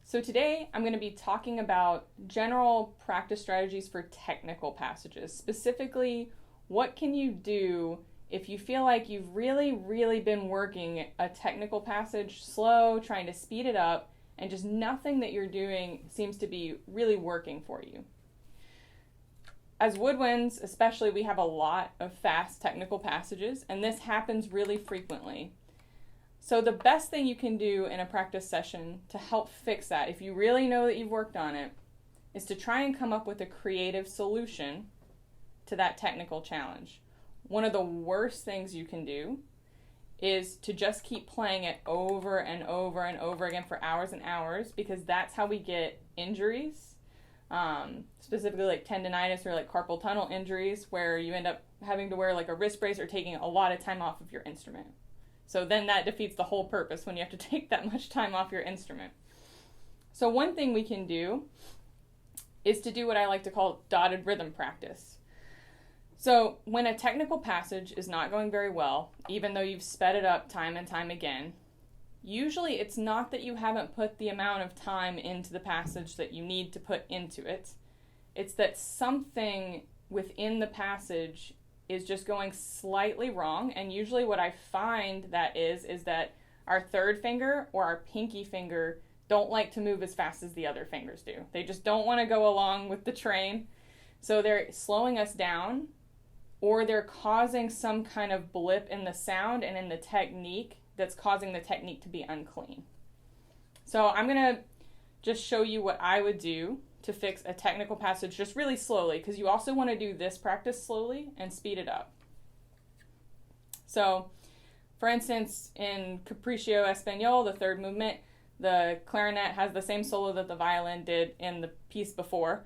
So today I'm going to be talking about general practice strategies for technical passages. Specifically, what can you do if you feel like you've really been working a technical passage slow, trying to speed it up, and just nothing that you're doing seems to be really working for you. As woodwinds, especially, we have a lot of fast technical passages, and this happens really frequently. So the best thing you can do in a practice session to help fix that, if you really know that you've worked on it, is to try and come up with a creative solution to that technical challenge. One of the worst things you can do is to just keep playing it over and over and over again for hours and hours, because that's how we get injuries, specifically like tendonitis or like carpal tunnel injuries, where you end up having to wear like a wrist brace or taking a lot of time off of your instrument. So then that defeats the whole purpose when you have to take that much time off your instrument. So one thing we can do is to do what I like to call dotted rhythm practice. So when a technical passage is not going very well, even though you've sped it up time and time again, usually it's not that you haven't put the amount of time into the passage that you need to put into it. It's that something within the passage is just going slightly wrong, and usually what I find that is that our third finger or our pinky finger don't like to move as fast as the other fingers do. They just don't want to go along with the train, so they're slowing us down, or they're causing some kind of blip in the sound and in the technique that's causing the technique to be unclean. So I'm going to just show you what I would do to fix a technical passage just really slowly, because you also want to do this practice slowly and speed it up. So, for instance, in Capriccio Espagnol, the third movement, the clarinet has the same solo that the violin did in the piece before,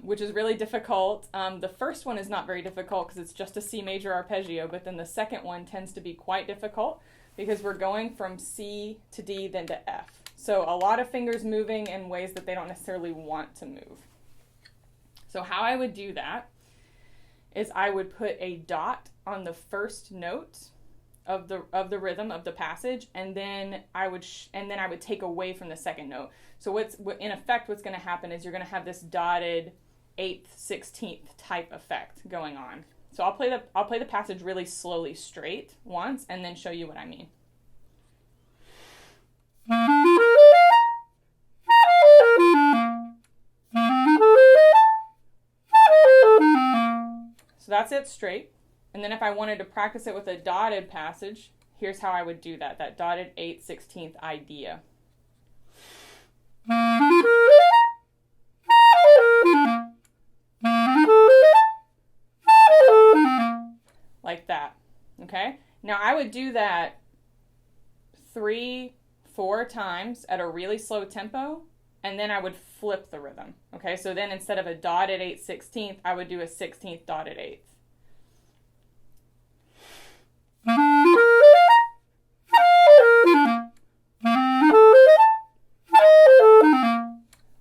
which is really difficult. The first one is not very difficult because it's just a C major arpeggio, but then the second one tends to be quite difficult because we're going from C to D then to F. So a lot of fingers moving in ways that they don't necessarily want to move. So how I would do that is I would put a dot on the first note of the rhythm of the passage, and then I would take away from the second note. So in effect what's going to happen is you're going to have this dotted 8th, 16th type effect going on. So I'll play the passage really slowly straight once and then show you what I mean. So that's it straight. And then if I wanted to practice it with a dotted passage, here's how I would do that dotted 8th, 16th idea. Like that, okay? Now I would do that 3-4 times at a really slow tempo, and then I would flip the rhythm, okay? So then instead of a dotted 8th, 16th, I would do a 16th dotted 8th.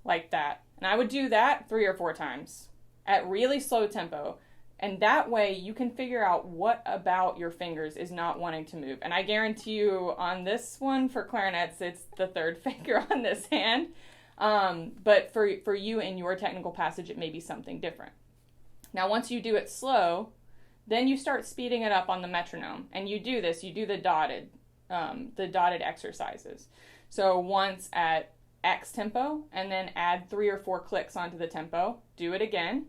Like that. And I would do that 3 or 4 times at really slow tempo. And that way you can figure out what about your fingers is not wanting to move. And I guarantee you on this one for clarinets, it's the third finger on this hand. But for you in your technical passage, it may be something different. Now, once you do it slow, then you start speeding it up on the metronome. And you do the dotted exercises. So once at X tempo, and then add 3 or 4 clicks onto the tempo. Do it again.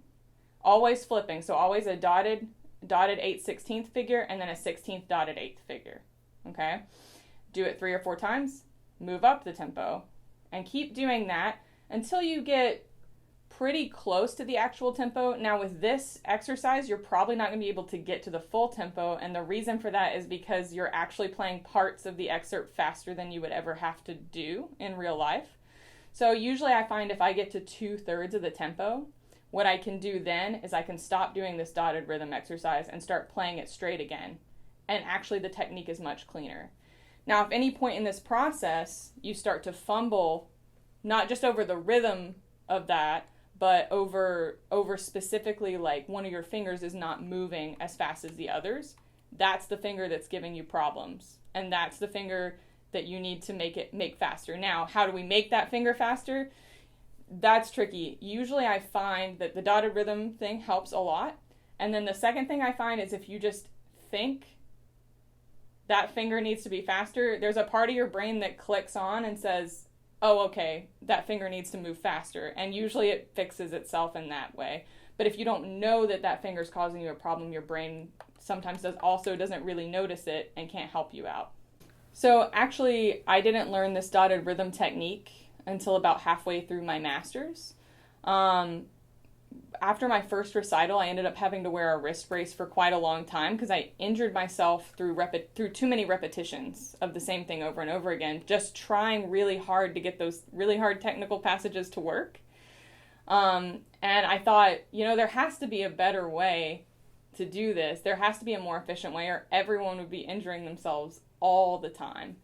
Always flipping, so always a dotted 8th, 16th figure, and then a 16th dotted 8th figure. Okay? Do it 3 or 4 times, move up the tempo, and keep doing that until you get pretty close to the actual tempo. Now with this exercise, you're probably not going to be able to get to the full tempo, and the reason for that is because you're actually playing parts of the excerpt faster than you would ever have to do in real life. So usually I find if I get to 2/3 of the tempo, what I can do then is I can stop doing this dotted rhythm exercise and start playing it straight again. And actually the technique is much cleaner. Now, if any point in this process you start to fumble, not just over the rhythm of that, but over specifically like one of your fingers is not moving as fast as the others, that's the finger that's giving you problems. And that's the finger that you need to make faster. Now, how do we make that finger faster? That's tricky. Usually I find that the dotted rhythm thing helps a lot. And then the second thing I find is if you just think that finger needs to be faster, there's a part of your brain that clicks on and says, oh, okay, that finger needs to move faster. And usually it fixes itself in that way. But if you don't know that that finger's causing you a problem, your brain sometimes doesn't really notice it and can't help you out. So actually, I didn't learn this dotted rhythm technique until about halfway through my master's. After my first recital, I ended up having to wear a wrist brace for quite a long time because I injured myself through too many repetitions of the same thing over and over again, just trying really hard to get those really hard technical passages to work. And I thought, there has to be a better way to do this. There has to be a more efficient way, or everyone would be injuring themselves all the time.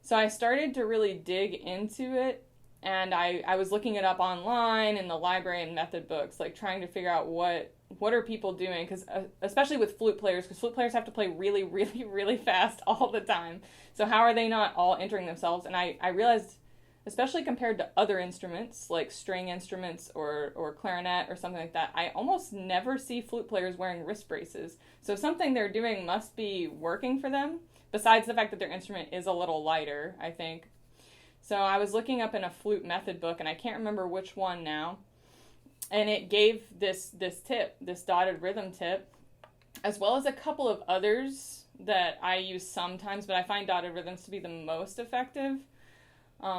So I started to really dig into it, and I was looking it up online in the library and method books, like trying to figure out what are people doing, because especially with flute players, because flute players have to play really, really, really fast all the time. So how are they not all injuring themselves? And I realized, especially compared to other instruments like string instruments or clarinet or something like that, I almost never see flute players wearing wrist braces. So something they're doing must be working for them, besides the fact that their instrument is a little lighter, I think. So I was looking up in a flute method book, and I can't remember which one now, and it gave this tip, this dotted rhythm tip, as well as a couple of others that I use sometimes, but I find dotted rhythms to be the most effective.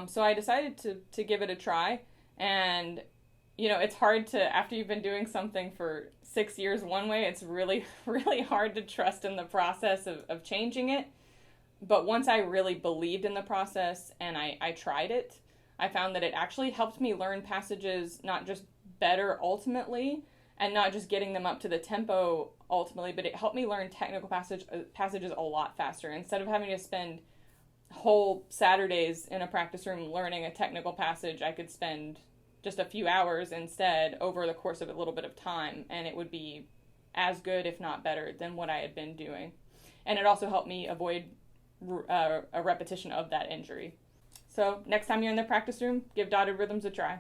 So I decided to give it a try, and it's hard to, after you've been doing something for 6 years one way, it's really, really hard to trust in the process of changing it. But once I really believed in the process and I tried it, I found that it actually helped me learn passages not just better ultimately, and not just getting them up to the tempo ultimately, but it helped me learn technical passages a lot faster. Instead of having to spend whole Saturdays in a practice room learning a technical passage, I could spend just a few hours instead over the course of a little bit of time, and it would be as good, if not better, than what I had been doing. And it also helped me avoid a repetition of that injury. So next time you're in the practice room, give dotted rhythms a try.